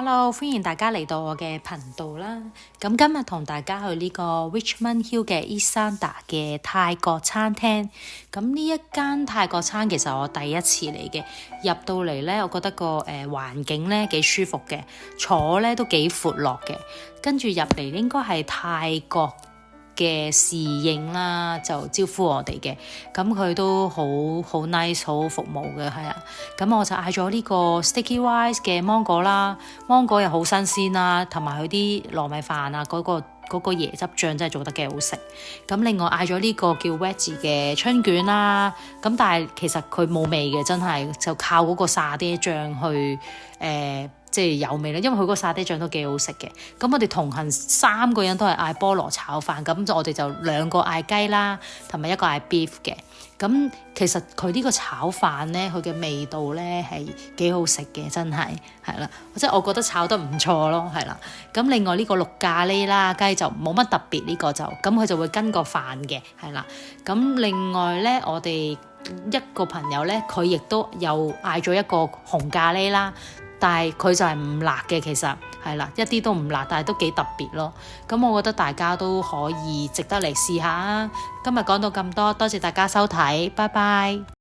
Hello，歡迎大家嚟到我嘅頻道啦。咁今日同大家去呢個 Richmond Hill 嘅 Isanda 嘅泰國餐廳。咁呢一間泰國餐其實我第一次嚟嘅，入到嚟呢，我覺得個環境呢幾舒服嘅，坐呢都幾闊落嘅。跟住入嚟應該係泰國嘅侍應啦，就招呼我哋嘅，咁佢都好 nice， 好服務嘅，係啊。咁我就嗌咗呢個 Sticky Rice 嘅芒果啦，芒果又好新鮮啦，同埋佢啲糯米飯啊，嗰個椰汁醬真係做得幾好食。咁另外嗌咗呢個叫 Veggie 嘅春卷啦，咁但係其實佢冇味嘅，真係就靠嗰個沙爹醬去即係有味啦，因為佢個沙爹醬都幾好食嘅。咁我哋同行3個人都係嗌菠蘿炒飯，咁我哋就2個嗌雞啦，同埋1個嗌 beef 嘅。咁其實佢呢個炒飯呢，佢嘅味道呢係幾好食嘅，真係係啦，即係我覺得炒得唔錯咯，係啦。咁另外呢個綠咖喱啦，雞就冇乜特別，呢個就咁佢就會跟個飯嘅，係啦。咁另外呢，我哋一個朋友呢，佢亦都又嗌咗一個紅咖喱啦。但係佢就係唔辣嘅，其實係啦，一啲都唔辣，但係都幾特別咯。咁我覺得大家都可以值得嚟試下。今日講到咁多，多謝大家收睇，拜拜。